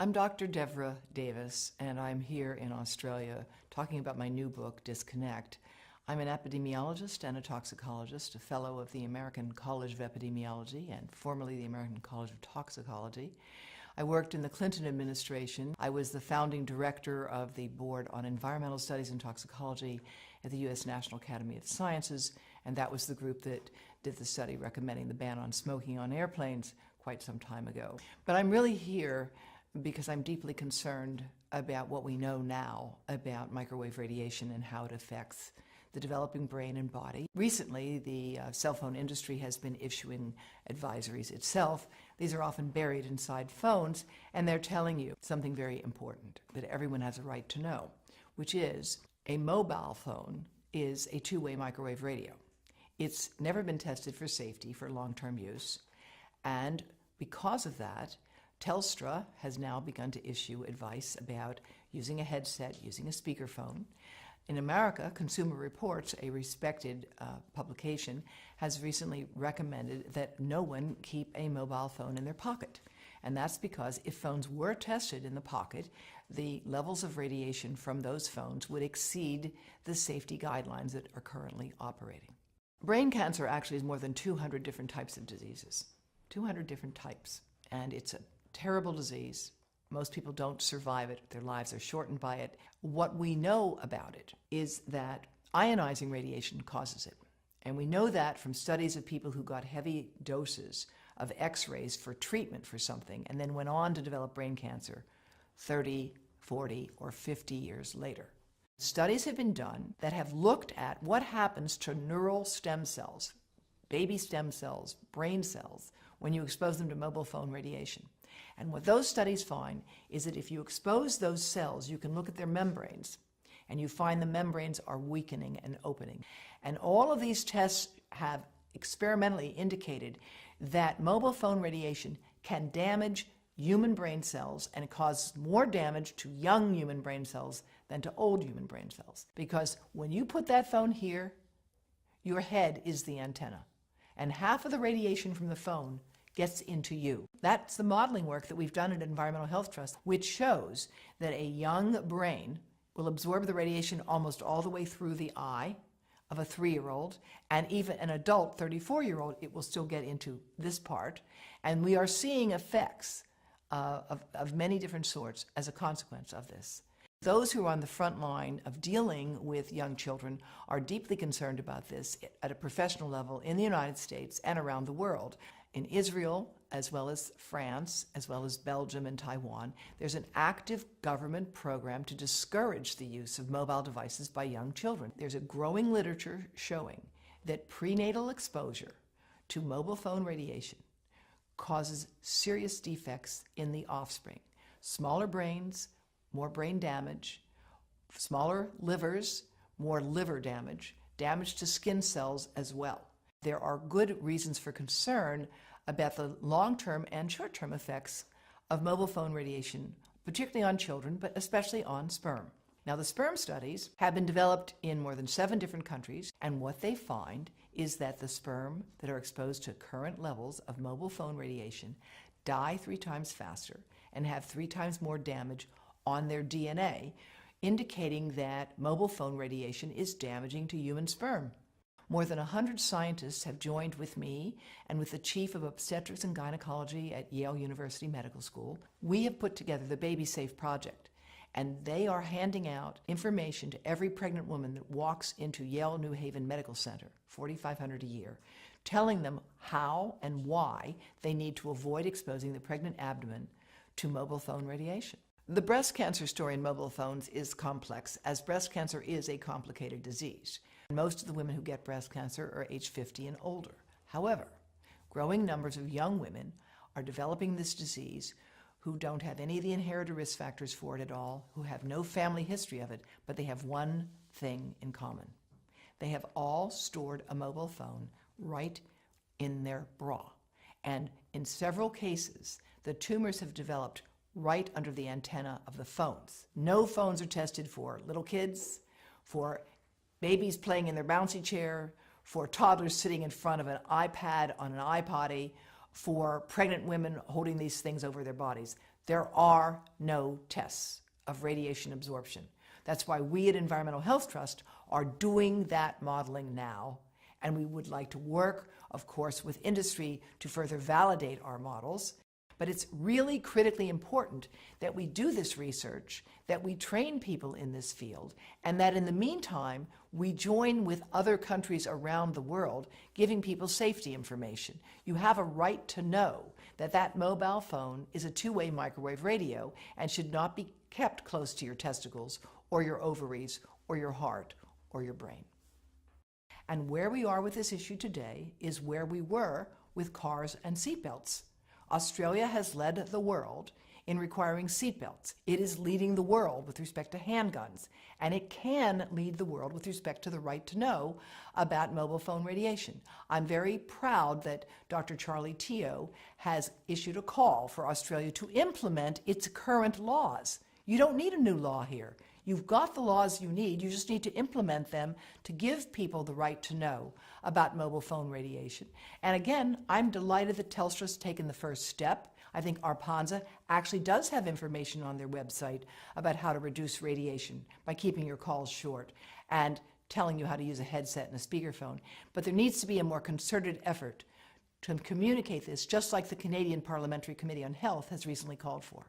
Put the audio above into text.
I'm Dr. Devra Davis, and I'm here in Australia talking about my new book, Disconnect. I'm an epidemiologist and a toxicologist, a fellow of the American College of Epidemiology and formerly the American College of Toxicology. I worked in the Clinton administration. I was the founding director of the Board on Environmental Studies and Toxicology at the U.S. National Academy of Sciences, and that was the group that did the study recommending the ban on smoking on airplanes quite some time ago. But I'm really here because I'm deeply concerned about what we know now about microwave radiation and how it affects the developing brain and body. Recently, the cell phone industry has been issuing advisories itself. These are often buried inside phones, and they're telling you something very important that everyone has a right to know, which is a mobile phone is a two-way microwave radio. It's never been tested for safety for long-term use, and because of that, Telstra has now begun to issue advice about using a headset, using a speakerphone. In America, Consumer Reports, a respected publication, has recently recommended that no one keep a mobile phone in their pocket. And that's because if phones were tested in the pocket, the levels of radiation from those phones would exceed the safety guidelines that are currently operating. Brain cancer actually is more than 200 different types of diseases. 200 different types. And it's a terrible disease. Most people don't survive it. Their lives are shortened by it. What we know about it is that ionizing radiation causes it. And we know that from studies of people who got heavy doses of X-rays for treatment for something and then went on to develop brain cancer 30, 40, or 50 years later. Studies have been done that have looked at what happens to neural stem cells, baby stem cells, brain cells, when you expose them to mobile phone radiation. And what those studies find is that if you expose those cells, you can look at their membranes, and you find the membranes are weakening and opening. And all of these tests have experimentally indicated that mobile phone radiation can damage human brain cells and cause more damage to young human brain cells than to old human brain cells. Because when you put that phone here, your head is the antenna. And half of the radiation from the phone gets into you. That's the modeling work that we've done at Environmental Health Trust, which shows that a young brain will absorb the radiation almost all the way through the eye of a 3-year-old, and even an adult 34-year-old, it will still get into this part. And we are seeing effects of many different sorts as a consequence of this. Those who are on the front line of dealing with young children are deeply concerned about this at a professional level in the United States and around the world. In Israel, as well as France, as well as Belgium and Taiwan, there's an active government program to discourage the use of mobile devices by young children. There's a growing literature showing that prenatal exposure to mobile phone radiation causes serious defects in the offspring. Smaller brains, more brain damage, smaller livers, more liver damage, damage to skin cells as well. There are good reasons for concern about the long-term and short-term effects of mobile phone radiation, particularly on children, but especially on sperm. Now, the sperm studies have been developed in more than 7 different countries, and what they find is that the sperm that are exposed to current levels of mobile phone radiation die 3 times faster and have 3 times more damage on their DNA, indicating that mobile phone radiation is damaging to human sperm. More than 100 scientists have joined with me and with the chief of obstetrics and gynecology at Yale University Medical School. We have put together the Baby Safe Project, and they are handing out information to every pregnant woman that walks into Yale New Haven Medical Center, $4,500 a year, telling them how and why they need to avoid exposing the pregnant abdomen to mobile phone radiation. The breast cancer story in mobile phones is complex, as breast cancer is a complicated disease. Most of the women who get breast cancer are age 50 and older. However, growing numbers of young women are developing this disease who don't have any of the inherited risk factors for it at all, who have no family history of it, but they have one thing in common. They have all stored a mobile phone right in their bra. And in several cases, the tumors have developed right under the antenna of the phones. No phones are tested for little kids, for babies playing in their bouncy chair, for toddlers sitting in front of an iPad on an iPotty, for pregnant women holding these things over their bodies. There are no tests of radiation absorption. That's why we at Environmental Health Trust are doing that modeling now, and we would like to work, of course, with industry to further validate our models. But it's really critically important that we do this research, that we train people in this field, and that in the meantime, we join with other countries around the world, giving people safety information. You have a right to know that that mobile phone is a two-way microwave radio and should not be kept close to your testicles or your ovaries or your heart or your brain. And where we are with this issue today is where we were with cars and seatbelts. Australia has led the world in requiring seatbelts. It is leading the world with respect to handguns, and it can lead the world with respect to the right to know about mobile phone radiation. I'm very proud that Dr. Charlie Teo has issued a call for Australia to implement its current laws. You don't need a new law here. You've got the laws you need, you just need to implement them to give people the right to know about mobile phone radiation. And again, I'm delighted that Telstra's taken the first step. I think Arpanza actually does have information on their website about how to reduce radiation by keeping your calls short and telling you how to use a headset and a speakerphone. But there needs to be a more concerted effort to communicate this, just like the Canadian Parliamentary Committee on Health has recently called for.